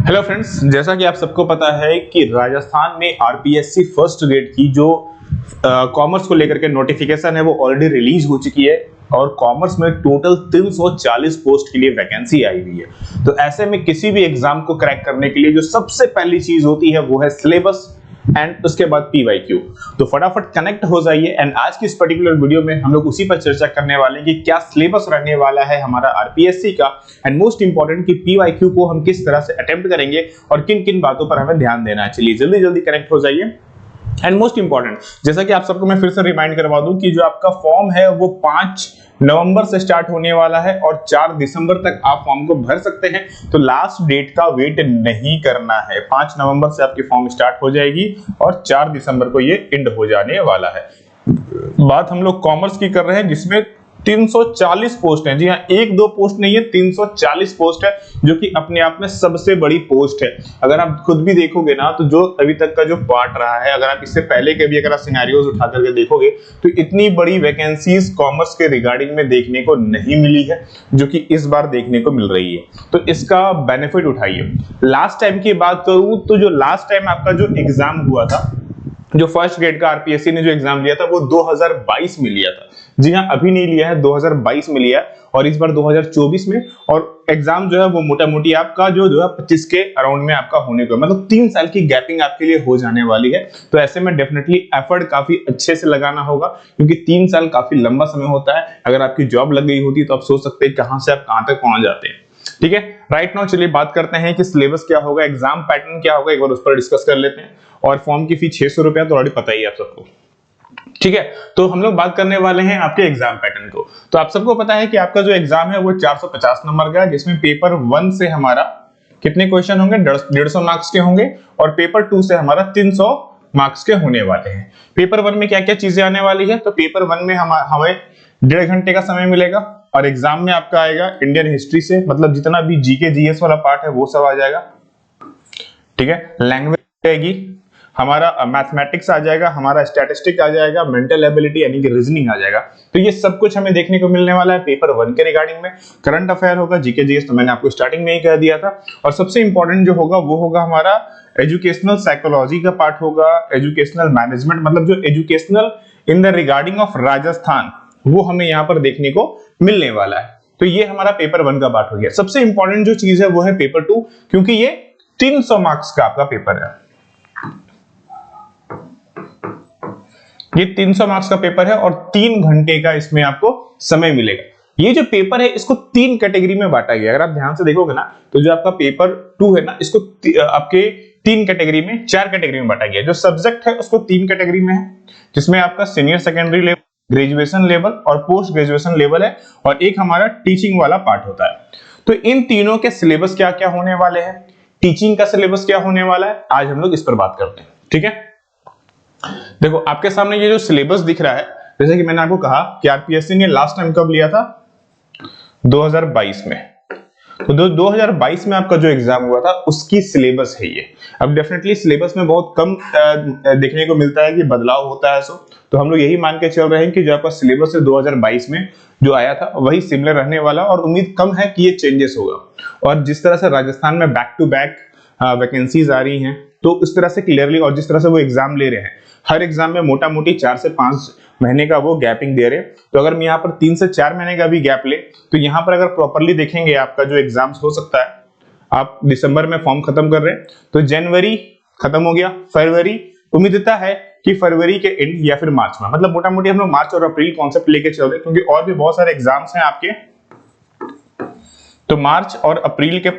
Hello friends, जैसा कि आप सबको पता है कि राजस्थान में आरपीएससी फर्स्ट ग्रेड की जो कॉमर्स को लेकर के नोटिफिकेशन है वो ऑलरेडी रिलीज हो चुकी है और कॉमर्स में टोटल 340 पोस्ट के लिए वैकेंसी आई हुई है। तो ऐसे में किसी भी एग्जाम को क्रैक करने के लिए जो सबसे पहली चीज होती है वो है सिलेबस एंड उसके बाद पीवाईक्यू। तो फटाफट कनेक्ट हो जाइए एंड आज की इस पर्टिकुलर वीडियो में हम लोग उसी पर चर्चा करने वाले हैं कि क्या सिलेबस रहने वाला है हमारा आरपीएससी का एंड मोस्ट इंपॉर्टेंट कि पीवाईक्यू को हम किस तरह से अटेम्प्ट करेंगे और किन किन बातों पर हमें ध्यान देना है। चलिए जल्दी जल्दी कनेक्ट हो जाइए। एंड मोस्ट इंपॉर्टेंट, जैसा कि आप सबको मैं फिर से रिमाइंड करवा दूं कि जो आपका फॉर्म है वो 5 नवंबर से स्टार्ट होने वाला है और 4 दिसंबर तक आप फॉर्म को भर सकते हैं। तो लास्ट डेट का वेट नहीं करना है। 5 नवंबर से आपकी फॉर्म स्टार्ट हो जाएगी और 4 दिसंबर को ये एंड हो जाने वाला है। बात हम लोग कॉमर्स की कर रहे हैं जिसमें 340 पोस्ट है। जी हाँ, एक दो पोस्ट नहीं है, 340 पोस्ट है जो कि अपने आप में सबसे बड़ी पोस्ट है। अगर आप खुद भी देखोगे ना तो जो अभी तक का जो पार्ट रहा है, अगर आप इससे पहले के भी अगर आप सिनेरियोज उठा करके देखोगे तो इतनी बड़ी वैकेंसीज कॉमर्स के रिगार्डिंग में देखने को नहीं मिली है जो कि इस बार देखने को मिल रही है। तो इसका बेनिफिट उठाइए। लास्ट टाइम की बात करूं तो जो लास्ट टाइम आपका जो एग्जाम हुआ था, जो फर्स्ट ग्रेड का आरपीएससी ने जो एग्जाम लिया था वो 2022 में लिया था। जी हाँ, अभी नहीं लिया है, 2022 में लिया और इस बार 2024 में। और एग्जाम जो है वो मोटा मोटी आपका जो है 25 के अराउंड में आपका होने को, मतलब 3 साल की गैपिंग आपके लिए हो जाने वाली है। तो ऐसे में डेफिनेटली एफर्ट काफी अच्छे से लगाना होगा क्योंकि 3 साल काफी लंबा समय होता है। अगर आपकी जॉब लग गई होती तो आप सोच सकते हैं कहां से आप कहां तक पहुंच जाते हैं। ठीक है, राइट नाउ चलिए बात करते हैं कि सिलेबस क्या होगा, एग्जाम पैटर्न क्या होगा, एक बार उस पर डिस्कस कर लेते हैं। और फॉर्म की फी 600 रुपया तो ऑलरेडी पता ही है आप सबको। ठीक है, तो हम लोग बात करने वाले हैं आपके एग्जाम पैटर्न को। तो आप सबको पता है कि आपका जो एग्जाम है वो 450 नंबर का है जिसमें पेपर 1 से हमारा कितने क्वेश्चन होंगे, 150 मार्क्स के होंगे और पेपर 2 से हमारा 300 मार्क्स के होने वाले हैं। पेपर 1 में क्या क्या चीजें आने वाली है, तो पेपर 1 में हमें 1.5 घंटे का समय मिलेगा और एग्जाम में आपका आएगा इंडियन हिस्ट्री से, मतलब जितना भी जीके जीएस वाला पार्ट है वो सब आ जाएगा। ठीक है, लैंग्वेज आएगी, हमारा मैथमेटिक्स आ जाएगा, हमारा स्टैटिस्टिक आ जाएगा, मेंटल एबिलिटी यानी कि रीजनिंग आ जाएगा। तो ये सब कुछ हमें देखने को मिलने वाला है पेपर 1 के रिगार्डिंग में। करंट अफेयर होगा, जीके जीएस तो मैंने आपको स्टार्टिंग में ही कह दिया था। और सबसे इंपॉर्टेंट जो होगा वो होगा हमारा एजुकेशनल साइकोलॉजी का पार्ट होगा, एजुकेशनल मैनेजमेंट, मतलब जो educational in the regarding of Rajasthan वो हमें यहाँ पर देखने को मिलने वाला है। तो ये हमारा पेपर 1 का पार्ट हो गया। सबसे इंपॉर्टेंट जो चीज है वो है पेपर 2, क्योंकि ये 300 मार्क्स का आपका पेपर है। ये 300 मार्क्स का पेपर है और 3 घंटे का इसमें आपको समय मिलेगा। ये जो पेपर है इसको 3 कैटेगरी में बांटा गया है। अगर आप ध्यान से देखोगे ना तो जो आपका पेपर 2 है ना, इसको आपके 3 कैटेगरी में, 4 कैटेगरी में बांटा गया है। जो सब्जेक्ट है उसको 3 कैटेगरी में है जिसमें आपका senior secondary level, graduation level और पोस्ट ग्रेजुएशन लेवल है और एक हमारा टीचिंग वाला पार्ट होता है। तो इन तीनों के सिलेबस क्या क्या होने वाले हैं, टीचिंग का सिलेबस क्या होने वाला है, आज हम लोग इस पर बात करते हैं। ठीक है, देखो आपके सामने ये जो सिलेबस दिख रहा है, जैसे कि मैंने आपको कहा कि आरपीएससी ने लास्ट टाइम कब लिया था, 2022 में। तो 2022 में आपका जो एग्जाम हुआ था उसकी सिलेबस है ये। अब डेफिनेटली सिलेबस में बहुत कम देखने को मिलता है कि बदलाव होता है। तो हम लोग यही मान के चल रहे हैं कि जो आपका सिलेबस है 2022 में जो आया था वही सिमिलर रहने वाला और उम्मीद कम है कि ये चेंजेस होगा। और जिस तरह से राजस्थान में बैक टू बैक वैकेंसीज आ रही हैं तो इस तरह से क्लियरली, और जिस तरह से वो एग्जाम ले रहे हैं, हर एग्जाम में मोटा मोटी 4 से 5 महीने का वो गैपिंग दे रहे हैं। तो अगर मैं यहाँ पर 3 से 4 महीने का भी गैप ले तो यहाँ पर अगर प्रॉपरली देखेंगे आपका जो एग्जाम्स हो सकता है, आप दिसंबर में फॉर्म खत्म कर रहे हैं तो जनवरी खत्म हो गया, फरवरी उम्मीदता है कि फरवरी के एंड या फिर मार्च में, मतलब मोटा मोटी हम लोग मार्च और अप्रैल कॉन्सेप्ट लेके चल रहे हैं क्योंकि और भी बहुत सारे एग्जाम्स हैं आपके। तो मार्च और अप्रैल के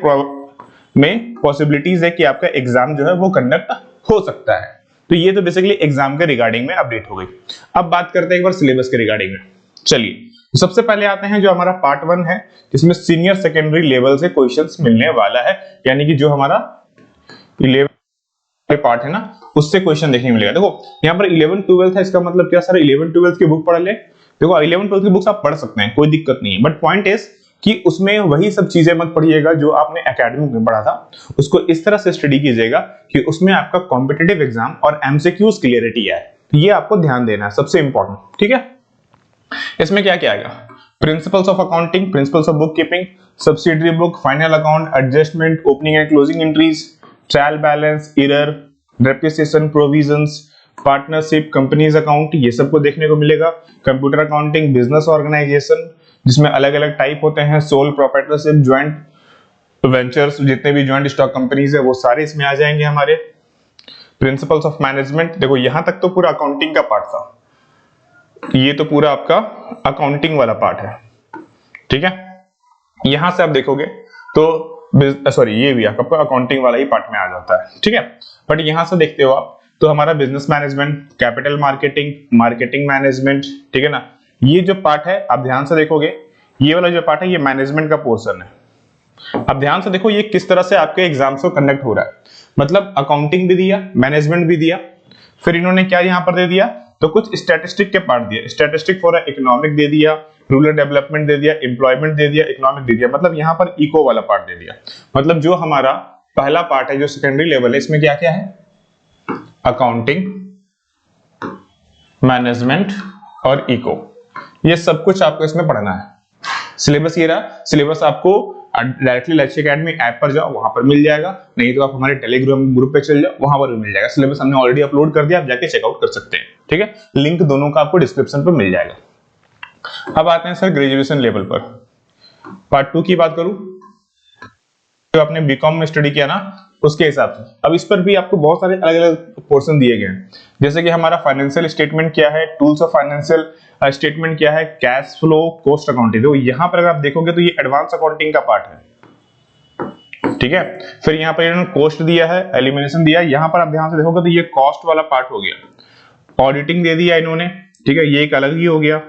में पॉसिबिलिटीज है कि आपका एग्जाम जो है वो कंडक्ट हो सकता है। तो ये तो बेसिकली एग्जाम के रिगार्डिंग में अपडेट हो गई। अब बात करते हैं एक बार सिलेबस के रिगार्डिंग में। चलिए सबसे पहले आते हैं जो हमारा पार्ट 1 है जिसमें सीनियर सेकेंडरी लेवल से क्वेश्चंस मिलने वाला है, यानी कि जो हमारा 11 पार्ट है ना उससे क्वेश्चन देखने मिलेगा। देखो यहाँ पर 11 12 है, इसका मतलब क्या सर 11 12 की बुक पढ़ ले। देखो 11 12 की बुक्स आप पढ़ सकते हैं, कोई दिक्कत नहीं है, बट पॉइंट इज कि उसमें वही सब चीजें मत पढ़िएगा जो आपने एकेडमिक में पढ़ा था। उसको इस तरह से स्टडी कीजिएगा कि उसमें आपका कॉम्पिटिटिव एग्जाम और एमसीक्यूज क्लियरिटी है। ये आपको ध्यान देना है, सबसे इंपॉर्टेंट। ठीक है, इसमें क्या क्या आएगा, principles of accounting, principles of book keeping, subsidiary book, final account, adjustment, opening and closing entries, trial balance, error, depreciation, provisions, partnership, companies account, ये सबको देखने को मिलेगा। कंप्यूटर अकाउंटिंग, बिजनेस ऑर्गेनाइजेशन जिसमें अलग अलग टाइप होते हैं, सोल प्रोप्राइटरशिप, ज्वाइंट वेंचर्स, जितने भी ज्वाइंट स्टॉक कंपनीज है वो सारे इसमें आ जाएंगे हमारे। प्रिंसिपल्स ऑफ मैनेजमेंट, देखो यहां तक तो पूरा अकाउंटिंग का पार्ट था, ये तो पूरा आपका अकाउंटिंग वाला पार्ट है, ठीक है। यहां से आप देखोगे तो सॉरी ये भी आपका अकाउंटिंग वाला ही पार्ट में आ जाता है, ठीक है। बट यहां से देखते हो आप तो हमारा business management, capital marketing, marketing management, ठीक है ना। ये जो पार्ट है आप ध्यान से देखोगे, ये वाला जो पार्ट है ये मैनेजमेंट का पोर्शन है। अब ध्यान से देखो ये किस तरह से आपके एग्जाम्स को कंडक्ट हो रहा है, मतलब अकाउंटिंग भी दिया, मैनेजमेंट भी दिया, फिर इन्होंने क्या यहां पर दे दिया, तो कुछ स्टैटिस्टिक के पार्ट दिया, स्टैटिस्टिक फॉर इकोनॉमिक दे दिया, रूरल डेवलपमेंट दे दिया, एम्प्लॉयमेंट दे दिया, इकोनॉमिक दे दिया, मतलब यहां पर इको वाला पार्ट दे दिया। मतलब जो हमारा पहला पार्ट है जो सेकेंडरी लेवल है, इसमें क्या क्या है, अकाउंटिंग, मैनेजमेंट और इको, ये सब कुछ आपको इसमें पढ़ना है। सिलेबस ये रहा, सिलेबस आपको डायरेक्टली लक्ष्य एकेडमी ऐप पर जाओ वहां पर मिल जाएगा, नहीं तो आप हमारे टेलीग्राम ग्रुप पे चल जाओ वहां पर भी मिल जाएगा। सिलेबस हमने ऑलरेडी अपलोड कर दिया, आप जाके चेकआउट कर सकते हैं, ठीक है। लिंक दोनों का आपको डिस्क्रिप्शन पर मिल जाएगा। अब आते हैं सर ग्रेजुएशन लेवल पर, पार्ट 2 की बात करूं जो आपने बीकॉम में स्टडी किया ना उसके हिसाब से, अब इस पर भी आपको बहुत सारे अलग अलग पोर्शन दिए गए हैं, जैसे कि हमारा फाइनेंशियल स्टेटमेंट क्या है, टूल्स ऑफ फाइनेंशियल स्टेटमेंट क्या है, कैश फ्लो, कॉस्ट अकाउंटिंग। तो यहाँ पर अगर आप देखोगे तो ये एडवांस अकाउंटिंग का पार्ट है, ठीक है। फिर यहाँ पर इन्होंने कॉस्ट दिया है, एलिमिनेशन दिया है, यहाँ पर आप ध्यान से देखोगे तो ये कॉस्ट वाला पार्ट हो गया। ऑडिटिंग दे दिया इन्होंने, ठीक है, ये एक अलग ही हो गया।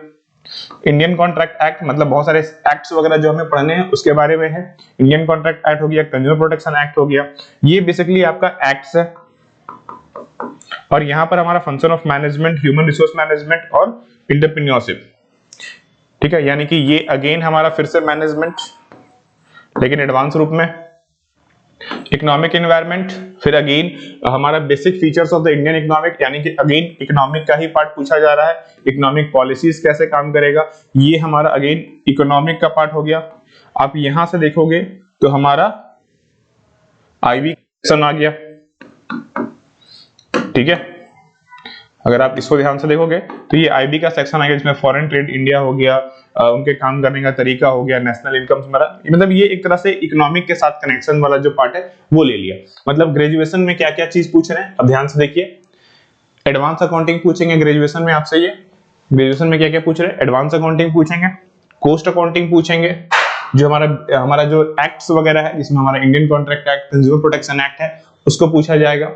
इंडियन कॉन्ट्रैक्ट एक्ट, मतलब बहुत सारे एक्ट्स वगैरह जो हमें पढ़ने हैं उसके बारे में है। इंडियन कॉन्ट्रैक्ट एक्ट हो गया, कंज्यूमर प्रोटेक्शन एक्ट हो गया, ये बेसिकली आपका एक्ट्स है। और यहां पर हमारा function of management, human resource management और एंटरप्रेन्योरशिप, ठीक है, यानी कि ये अगेन हमारा फिर से मैनेजमेंट लेकिन एडवांस रूप में। इकोनॉमिक एनवायरनमेंट, फिर अगेन हमारा basic features of the Indian economic, यानी कि अगेन इकोनॉमिक का ही पार्ट पूछा जा रहा है। इकोनॉमिक पॉलिसीज कैसे काम करेगा, ये हमारा अगेन इकोनॉमिक का पार्ट हो गया। आप यहां से देखोगे तो हमारा आईबी सेक्शन आ गया, ठीक है। अगर आप इसको ध्यान से देखोगे तो ये आईबी का सेक्शन आ गया, जिसमें फॉरेन ट्रेड इंडिया हो गया, उनके काम करने का तरीका हो गया, नेशनल इनकम, मतलब ये एक तरह से इकोनॉमिक के साथ कनेक्शन वाला जो पार्ट है वो ले लिया। मतलब ग्रेजुएशन में क्या क्या चीज पूछ रहे हैं अब ध्यान से देखिए। एडवांस अकाउंटिंग पूछेंगे ग्रेजुएशन में आपसे, ये ग्रेजुएशन में क्या क्या पूछ रहे हैं, एडवांस अकाउंटिंग पूछेंगे, कॉस्ट अकाउंटिंग पूछेंगे, जो हमारा जो एक्ट्स वगैरह है जिसमें हमारा Indian contract act, consumer protection act है उसको पूछा जाएगा।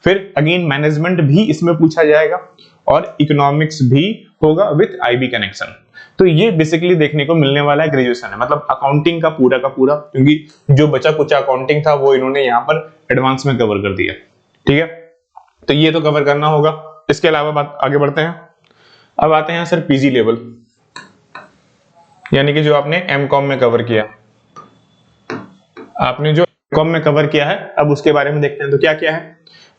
फिर अगेन मैनेजमेंट भी इसमें पूछा जाएगा और इकोनॉमिक्स भी होगा विद आईबी कनेक्शन। तो ये बेसिकली देखने को मिलने वाला है ग्रेजुएशन है, मतलब अकाउंटिंग का पूरा, क्योंकि जो बचा कुचा अकाउंटिंग था वो इन्होंने यहाँ पर एडवांस में कवर कर दिया, ठीक है। तो ये तो कवर करना होगा। इसके अलावा बात आगे बढ़ते हैं। अब आते हैं सर पीजी लेवल, यानी कि जो आपने एमकॉम में कवर किया, आपने जो एमकॉम में कवर किया है अब उसके बारे में देखते हैं। तो क्या क्या है,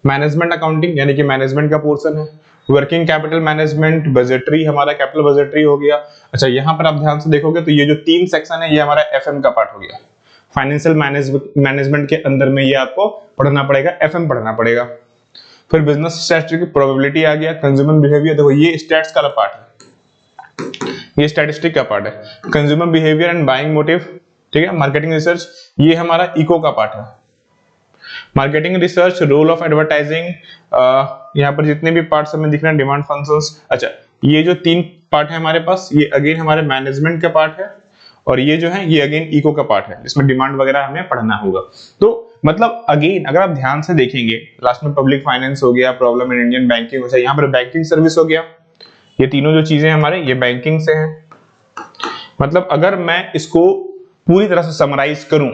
मैनेजमेंट अकाउंटिंग यानी कि मैनेजमेंट का पोर्शन है, वर्किंग कैपिटल मैनेजमेंट, बजटरी, हमारा कैपिटल बजटरी हो गया। अच्छा यहाँ पर आप ध्यान से देखोगे तो ये जो 3 सेक्शन है ये हमारा एफएम का पार्ट हो गया। फाइनेंशियल मैनेजमेंट के अंदर में ये आपको पढ़ना पड़ेगा, एफएम पढ़ना पड़ेगा। फिर बिजनेस स्टैटिस्टिक्स प्रोबेबिलिटी आ गया, कंज्यूमर बिहेवियर, देखो ये स्टैट्स का पार्ट है, ये स्टैटिस्टिक का पार्ट है। Consumer behaviour and buying motive, ठीक है। मार्केटिंग रिसर्च, ये हमारा इको का पार्ट है। Marketing research, role of advertising, यहाँ पर जितने भी पार्ट्स हमें दिख रहे हैं, डिमांड फंक्शंस। अच्छा ये जो 3 पार्ट है हमारे पास, ये अगेन हमारे मैनेजमेंट का पार्ट है और ये जो है ये अगेन इको का पार्ट है, जिसमें डिमांड वगैरह हमें पढ़ना होगा। तो मतलब अगेन अगर आप ध्यान से देखेंगे लास्ट में पब्लिक फाइनेंस हो गया, प्रॉब्लम इन इंडियन बैंकिंग हो गया, यहाँ पर बैंकिंग सर्विस हो गया, ये तीनों जो चीजें हमारे ये बैंकिंग से हैं। मतलब अगर मैं इसको पूरी तरह से समराइज करूं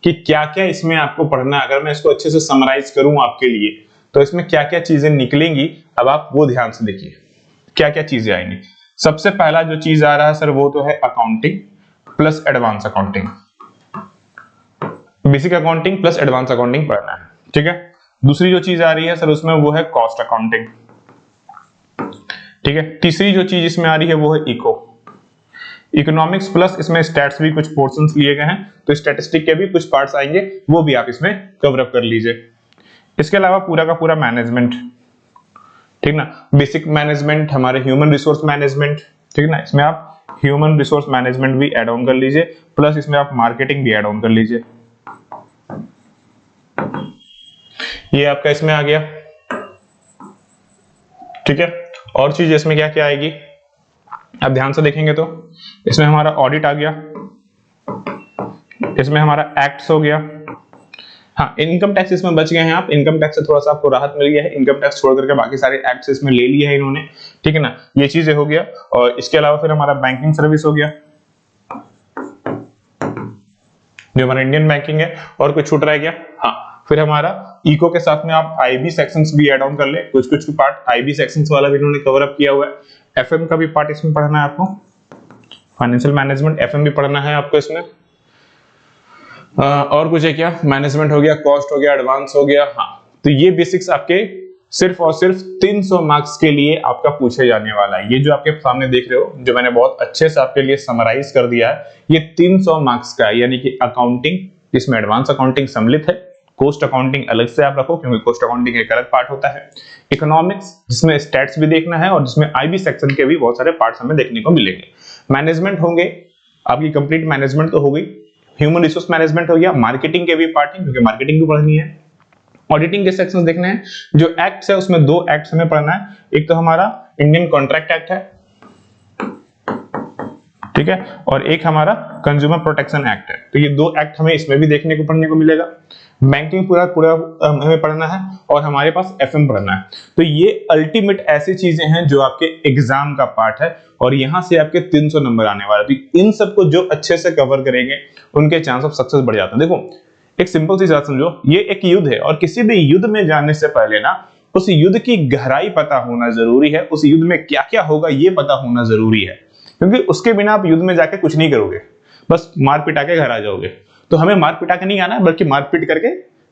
कि क्या क्या इसमें आपको पढ़ना है, अगर मैं इसको अच्छे से समराइज करूं आपके लिए तो इसमें क्या क्या चीजें निकलेंगी, अब आप वो ध्यान से देखिए क्या क्या चीजें आएंगी। सबसे पहला जो चीज आ रहा है सर वो तो है accounting plus advance accounting, basic accounting plus advance accounting पढ़ना है, ठीक है। दूसरी जो चीज आ रही है सर उसमें वो है कॉस्ट अकाउंटिंग, ठीक है। तीसरी जो चीज इसमें आ रही है वो है इको। इकोनॉमिक्स प्लस इसमें स्टैट्स भी कुछ पोर्शंस लिए गए हैं, तो स्टैटिस्टिक के भी कुछ पार्ट्स आएंगे, वो भी आप इसमें कवर अप कर लीजिए। इसके अलावा पूरा का पूरा मैनेजमेंट, ठीक ना, बेसिक मैनेजमेंट, हमारे ह्यूमन रिसोर्स मैनेजमेंट, ठीक ना, इसमें आप ह्यूमन रिसोर्स मैनेजमेंट भी ऐड ऑन कर लीजिए, प्लस इसमें आप मार्केटिंग भी ऐड ऑन कर लीजिए। ये आपका इसमें आ गया, ठीक है। और चीज इसमें क्या क्या आएगी, आप ध्यान से देखेंगे तो इसमें हमारा ऑडिट आ गया, इसमें हमारा एक्ट्स हो गया, हाँ इनकम टैक्स इसमें बच गए हैं आप, इनकम टैक्स से थोड़ा सा आपको राहत मिल गया है, इनकम टैक्स छोड़ करके बाकी सारे एक्ट्स इसमें ले लिए हैं इन्होंने, ठीक है ना, ये चीजें हो गया। और इसके अलावा फिर हमारा बैंकिंग सर्विस हो गया, जो हमारा इंडियन बैंकिंग है, और कुछ छूट रह गया, हाँ फिर हमारा इको के साथ में आप आईबी सेक्शंस भी ऐड ऑन कर ले, कुछ कुछ पार्ट आईबी सेक्शंस वाला भी इन्होंने कवर अप किया हुआ है। एफएम का भी पार्ट इसमें पढ़ना है आपको, फाइनेंशियल मैनेजमेंट एफएम भी पढ़ना है आपको इसमें। और कुछ है क्या, मैनेजमेंट हो गया, कॉस्ट हो गया, एडवांस हो गया, हाँ तो ये बेसिक्स आपके सिर्फ और सिर्फ 300 मार्क्स के लिए आपका पूछे जाने वाला है। ये जो आपके सामने देख रहे हो, जो मैंने बहुत अच्छे से आपके लिए समराइज कर दिया है, ये 300 मार्क्स का है, यानी कि अकाउंटिंग, इसमें एडवांस अकाउंटिंग सम्मिलित है, कोस्ट अकाउंटिंग अलग से आप रखो क्योंकि कोस्ट अकाउंटिंग एक अलग पार्ट होता है, इकोनॉमिक्स जिसमें स्टैट्स भी देखना है और जिसमें आईबी सेक्शन के भी बहुत सारे पार्ट्स हमें देखने को मिलेंगे। मैनेजमेंट होंगे आपकी, कंप्लीट मैनेजमेंट तो हो गई, ह्यूमन रिसोर्स मैनेजमेंट हो गया, मार्केटिंग के भी पार्ट है क्योंकि मार्केटिंग भी पढ़नी है, ऑडिटिंग के सेक्शंस देखने हैं, जो एक्ट्स है उसमें 2 एक्ट्स हमें पढ़ना है, एक तो हमारा इंडियन कॉन्ट्रैक्ट एक्ट है, ठीक है, और एक हमारा कंज्यूमर प्रोटेक्शन एक्ट है, तो ये 2 एक्ट हमें इसमें भी देखने को पढ़ने को मिलेगा। बैंकिंग पूरा पूरा हमें पढ़ना है और हमारे पास एफएम पढ़ना है। तो ये अल्टीमेट ऐसी चीजें हैं जो आपके एग्जाम का पार्ट है और यहां से आपके 300 नंबर आने वाले। तो इन सबको जो अच्छे से कवर करेंगे उनके चांस ऑफ सक्सेस बढ़ जाते हैं। देखो एक सिंपल सी बात समझो, ये एक युद्ध है और किसी भी युद्ध में जाने से पहले ना उस युद्ध की गहराई पता होना जरूरी है, उस युद्ध में क्या क्या होगा ये पता होना जरूरी है, क्योंकि उसके बिना आप युद्ध में जाके कुछ नहीं करोगे, बस मार पिटा के घर आ जाओगे। तो हमें मार पिटा के नहीं आना है बल्कि मार पीट करके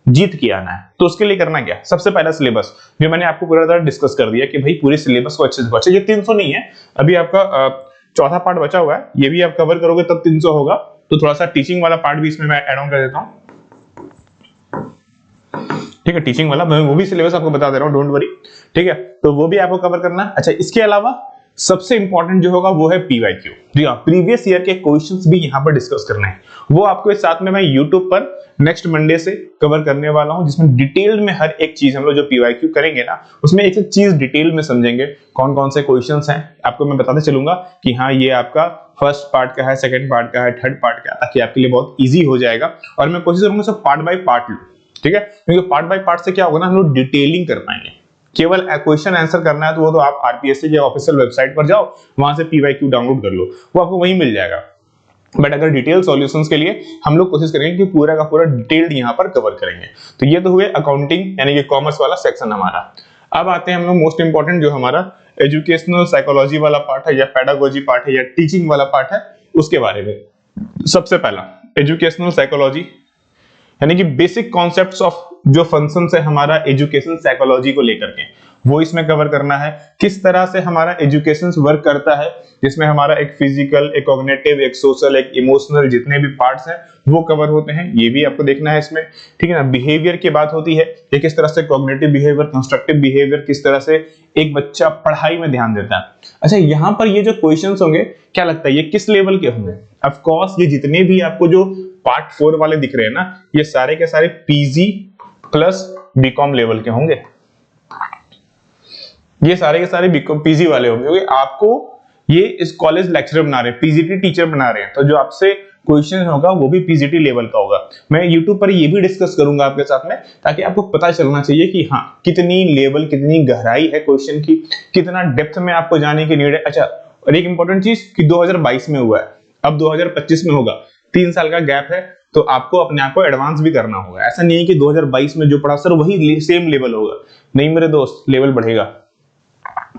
जीत के आना है। तो उसके लिए करना क्या, सबसे पहला सिलेबस जो मैंने आपको पूरा तरह डिस्कस कर दिया कि भाई पूरे सिलेबस को अच्छे से बचे। ये 300 नहीं है, अभी आपका चौथा पार्ट बचा हुआ है, ये भी आप कवर करोगे तब 300 होगा। तो थोड़ा सा टीचिंग वाला पार्ट भी इसमें मैं ऐड ऑन कर देता हूँ, ठीक है, टीचिंग वाला मैं वो भी सिलेबस आपको बता दे रहा हूँ, डोंट वरी, ठीक है, तो वो भी आपको कवर करना है। अच्छा इसके अलावा सबसे इंपॉर्टेंट जो होगा वो है पीवाईक्यू, जी हाँ, प्रीवियस ईयर के क्वेश्चंस भी यहाँ पर डिस्कस करना है, वो आपको इस साथ में मैं यूट्यूब पर नेक्स्ट मंडे से कवर करने वाला हूँ, जिसमें डिटेल में हर एक चीज हम लोग जो पीवाईक्यू करेंगे ना उसमें एक एक चीज डिटेल में समझेंगे, कौन कौन से क्वेश्चंस हैं आपको मैं बताते चलूंगा कि हाँ ये आपका फर्स्ट पार्ट का है, सेकंड पार्ट का है, थर्ड पार्ट का है, ताकि आपके लिए बहुत ईजी हो जाएगा। और मैं कोशिश करूंगा सब पार्ट बाय पार्ट लूं, ठीक है, क्योंकि पार्ट बाय पार्ट से क्या होगा ना हम लोग डिटेलिंग कर पाएंगे। केवल क्वेश्चन आंसर करना है तो वो तो आप आरपीएससी के ऑफिशियल वेबसाइट पर जाओ, वहां से पीवाईक्यू डाउनलोड कर लो, वो आपको वहीं मिल जाएगा। बट अगर डिटेल सॉल्यूशंस के लिए हम लोग कोशिश करेंगे कि पूरा का पूरा डिटेल्ड यहाँ पर कवर करेंगे। तो ये तो हुए अकाउंटिंग यानी कि कॉमर्स वाला सेक्शन हमारा। अब आते हैं हम लोग मोस्ट इंपॉर्टेंट जो हमारा एजुकेशनल साइकोलॉजी वाला पार्ट है या पेडागोजी पार्ट है या टीचिंग वाला पार्ट है, उसके बारे में। सबसे पहला एजुकेशनल साइकोलॉजी यानी कि बेसिक कॉन्सेप्ट्स ऑफ जो फंक्शंस है हमारा एजुकेशन साइकोलॉजी को लेकर के, वो इसमें कवर करना है। किस तरह से हमारा एजुकेशन वर्क करता है, जिसमें हमारा एक फिजिकल, एक कॉग्निटिव, एक सोशल, एक इमोशनल, जितने भी पार्ट्स हैं वो कवर होते हैं, ये भी आपको देखना है इसमें, ठीक है ना। बिहेवियर की बात होती है कि किस तरह से कॉग्निटिव बिहेवियर, कंस्ट्रक्टिव बिहेवियर, किस तरह से एक बच्चा पढ़ाई में ध्यान देता है। अच्छा यहाँ पर ये जो क्वेश्चंस होंगे क्या लगता है ये किस लेवल के होंगे? ऑफ कोर्स ये जितने भी आपको जो पार्ट 4 वाले दिख रहे हैं ना, ये सारे के सारे पीजी प्लस बीकॉम लेवल के होंगे, ये सारे के सारे बीकॉम पीजी वाले होंगे, क्योंकि आपको ये इस कॉलेज लेक्चरर बना रहे हैं, पीजीटी टीचर बना रहे हैं, तो जो आपसे क्वेश्चन होगा वो भी पीजीटी लेवल का होगा। मैं यूट्यूब पर ये भी डिस्कस करूंगा आपके साथ में, ताकि आपको पता चलना चाहिए कि हाँ कितनी लेवल, कितनी गहराई है क्वेश्चन की, कितना डेप्थ में आपको जाने की नीड है। अच्छा और एक इंपॉर्टेंट चीज कि 2022 में हुआ है, अब 2025 में होगा, 3 साल का गैप है, तो आपको अपने आप को एडवांस भी करना होगा। ऐसा नहीं है कि 2022 में जो पढ़ा सर वही सेम लेवल होगा, नहीं मेरे दोस्त, लेवल बढ़ेगा।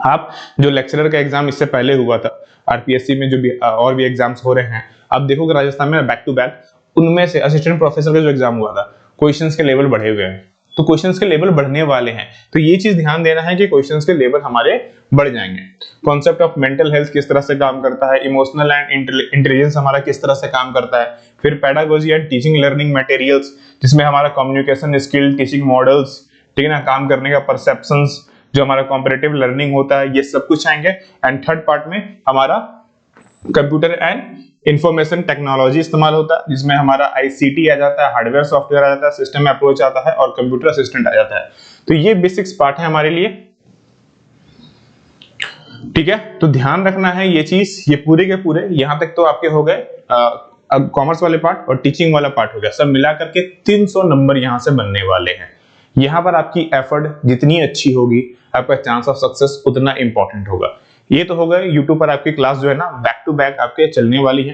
आप जो लेक्चरर का एग्जाम इससे पहले हुआ था आरपीएससी में, जो भी और भी एग्जाम्स हो रहे हैं, आप देखोगे राजस्थान में बैक टू बैक, उनमें से असिस्टेंट प्रोफेसर का जो एग्जाम हुआ था क्वेश्चंस के लेवल बढ़े हुए हैं, तो क्वेश्चंस के लेवल बढ़ने वाले हैं। तो ये चीज ध्यान देना है कि क्वेश्चंस के लेवल हमारे बढ़ जाएंगे। कॉन्सेप्ट ऑफ मेंटल हेल्थ किस तरह से काम करता है, इमोशनल एंड इंटेलिजेंस हमारा किस तरह से काम करता है, फिर pedagogy and teaching learning materials जिसमें हमारा कम्युनिकेशन स्किल, टीचिंग मॉडल्स, ठीक है ना, काम करने का परसेप्शंस, जो हमारा कॉम्पिटिटिव लर्निंग होता है, ये सब कुछ आएंगे। एंड थर्ड पार्ट में हमारा कंप्यूटर एंड इंफॉर्मेशन टेक्नोलॉजी इस्तेमाल होता है जिसमें हमारा आईसीटी आ जाता है, हार्डवेयर सॉफ्टवेयर आ जाता है, सिस्टम अप्रोच आता है और कंप्यूटर असिस्टेंट आ जाता है। तो ये बेसिक्स पार्ट है हमारे लिए, ठीक है। तो ध्यान रखना है ये चीज, ये पूरे के पूरे यहां तक तो आपके हो गए अब कॉमर्स वाले पार्ट और टीचिंग वाला पार्ट हो गया। सब मिला करके 300 नंबर यहां से बनने वाले हैं। यहां पर आपकी एफर्ट जितनी अच्छी होगी आपका चांस ऑफ सक्सेस उतना इंपॉर्टेंट होगा। ये तो हो गए यूट्यूब पर आपकी क्लास जो है ना बैक टू बैक आपके चलने वाली है,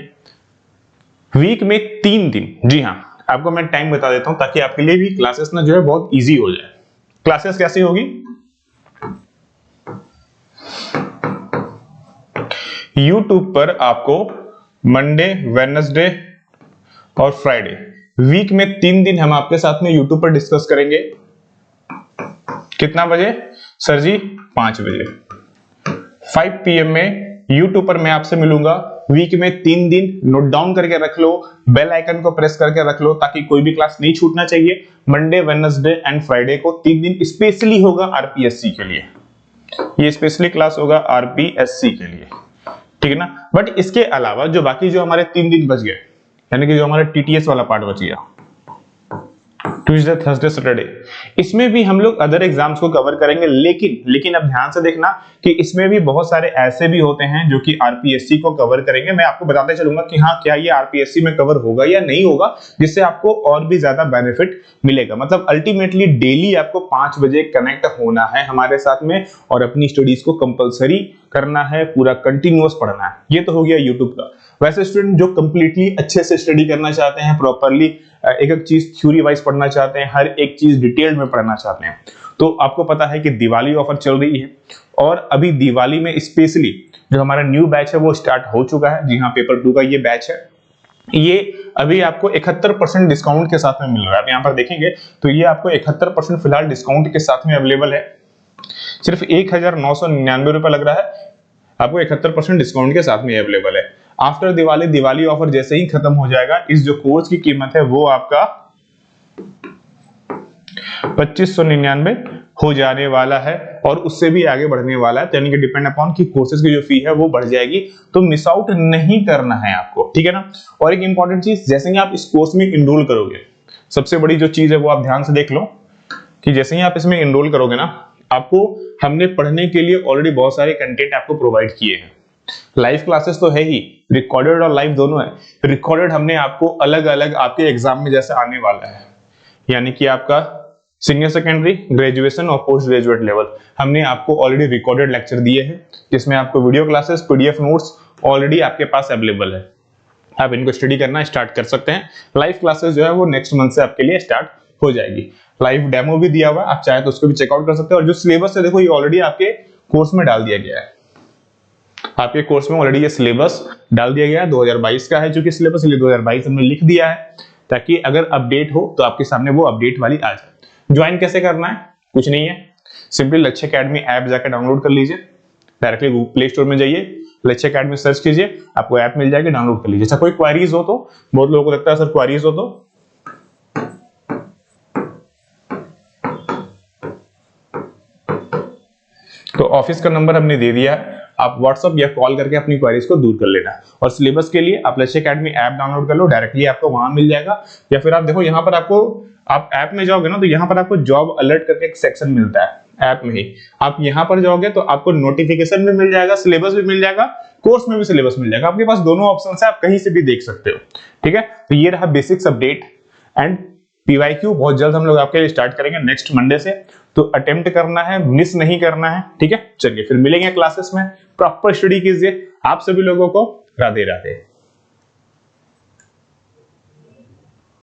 वीक में 3 दिन। जी हाँ, आपको मैं टाइम बता देता हूं ताकि आपके लिए भी क्लासेस ना जो है बहुत इजी हो जाए। क्लासेस कैसी होगी, यूट्यूब पर आपको मंडे, वेडनेसडे और फ्राइडे, वीक में 3 दिन हम आपके साथ में यूट्यूब पर डिस्कस करेंगे। कितना बजे सर जी, 5 बजे 5 PM में यूट्यूब पर मैं आपसे मिलूंगा। वीक में 3 दिन नोट डाउन करके रख लो, बेल आइकन को प्रेस करके रख लो ताकि कोई भी क्लास नहीं छूटना चाहिए। मंडे, वेडनेसडे एंड फ्राइडे को 3 दिन स्पेशली होगा आरपीएससी के लिए, ये स्पेशली क्लास होगा आरपीएससी के लिए, ठीक है ना। बट इसके अलावा जो बाकी जो हमारे 3 दिन बच गए, यानी कि जो हमारा टीटीएस वाला पार्ट बच गया, ट्यूसडे, थर्सडे, सैटरडे, इसमें भी हम लोग अदर एग्जाम्स को कवर करेंगे। लेकिन अब ध्यान से देखना कि इसमें भी बहुत सारे ऐसे भी होते हैं जो कि आरपीएससी को कवर करेंगे। मैं आपको बताते चलूंगा कि हाँ क्या ये आरपीएससी में कवर होगा या नहीं होगा, जिससे आपको और भी ज्यादा बेनिफिट मिलेगा। मतलब अल्टीमेटली डेली आपको 5 बजे कनेक्ट होना है हमारे साथ में और अपनी स्टडीज को कंपलसरी करना है, पूरा कंटिन्यूअस पढ़ना है। ये तो हो गया यूट्यूब का। वैसे स्टूडेंट जो कंप्लीटली अच्छे से स्टडी करना चाहते हैं, प्रॉपरली एक एक चीज थ्योरी वाइज पढ़ना चाहते हैं, हर एक चीज डिटेल में पढ़ना चाहते हैं, तो आपको पता है कि दिवाली ऑफर चल रही है और अभी दिवाली में स्पेशली जो हमारा न्यू बैच है वो स्टार्ट हो चुका है। जी हाँ, पेपर 2 का ये बैच है। ये अभी आपको 71% डिस्काउंट के साथ में मिल रहा है। आप यहाँ पर देखेंगे तो ये आपको 71% फिलहाल डिस्काउंट के साथ में अवेलेबल है। सिर्फ 1999 रुपए लग रहा है, आपको 71% डिस्काउंट के साथ में अवेलेबल है। आफ्टर दिवाली ऑफर जैसे ही खत्म हो जाएगा, इस जो कोर्स की कीमत है वो आपका 2599 हो जाने वाला है और उससे भी आगे बढ़ने वाला है। यानी कि डिपेंड अपॉन कि कोर्सेज की जो फी है वो बढ़ जाएगी, तो मिस आउट नहीं करना है आपको, ठीक है ना। और एक इंपॉर्टेंट चीज, जैसे ही आप इस कोर्स में इनरोल करोगे, सबसे बड़ी जो चीज है वो आप ध्यान से देख लो कि जैसे ही आप इसमें इनरोल करोगे ना, आपको हमने पढ़ने के लिए ऑलरेडी बहुत सारे कंटेंट आपको प्रोवाइड किए हैं। लाइव क्लासेस तो है ही, रिकॉर्डेड और लाइव दोनों है। रिकॉर्डेड हमने आपको अलग अलग आपके एग्जाम में जैसे आने वाला है, यानी कि आपका सीनियर सेकेंडरी, ग्रेजुएशन और पोस्ट ग्रेजुएट लेवल, हमने आपको ऑलरेडी रिकॉर्डेड लेक्चर दिए हैं जिसमें आपको video classes, PDF notes already आपके पास अवेलेबल है। आप इनको स्टडी करना स्टार्ट कर सकते हैं। लाइव क्लासेस जो है वो नेक्स्ट मंथ से आपके लिए स्टार्ट हो जाएगी। लाइव डेमो भी दिया हुआ है, आप चाहे तो उसको भी चेकआउट कर सकते हैं। और जो सिलेबस है देखो, ये ऑलरेडी आपके कोर्स में डाल दिया गया है। आपके कोर्स में ऑलरेडी ये सिलेबस डाल दिया गया है। 2022 का है चूंकि सिलेबस, इसलिए 2022 हमने लिख दिया है ताकि अगर अपडेट हो तो आपके सामने वो अपडेट वाली आ जाए। ज्वाइन कैसे करना है, कुछ नहीं है, सिंपली लक्ष्य एकेडमी ऐप जाकर डाउनलोड कर लीजिए। डायरेक्टली प्ले स्टोर में जाइए, लक्ष्य एकेडमी सर्च कीजिए, आपको ऐप मिल जाएगी, डाउनलोड कर लीजिए। अच्छा, कोई क्वेरीज हो तो, बहुत लोगों को लगता है सर क्वेरीज हो तो ऑफिस का नंबर हमने दे दिया है, आप व्हाट्सएप या कॉल करके अपनी क्वेरीज को दूर कर लेना। और सिलेबस के लिए आप लक्ष्य एकेडमी ऐप डाउनलोड कर लो, डायरेक्टली आपको वहां मिल जाएगा। या फिर आप देखो यहाँ पर आपको, आप ऐप में जाओगे ना तो यहाँ पर आपको जॉब अलर्ट करके एक सेक्शन मिलता है ऐप में ही। आप यहाँ पर जाओगे तो आपको नोटिफिकेशन भी मिल जाएगा, सिलेबस भी मिल जाएगा, कोर्स में भी सिलेबस मिल जाएगा। आपके पास दोनों ऑप्शन है, आप कहीं से भी देख सकते हो, ठीक है। तो ये रहा बेसिक्स अपडेट एंड पीवाईक्यू। बहुत जल्द हम लोग आपके लिए स्टार्ट करेंगे नेक्स्ट मंडे से, तो अटेम्प्ट करना है, मिस नहीं करना है, ठीक है। चलिए फिर मिलेंगे क्लासेस में, प्रॉपर स्टडी कीजिए। आप सभी लोगों को राधे राधे।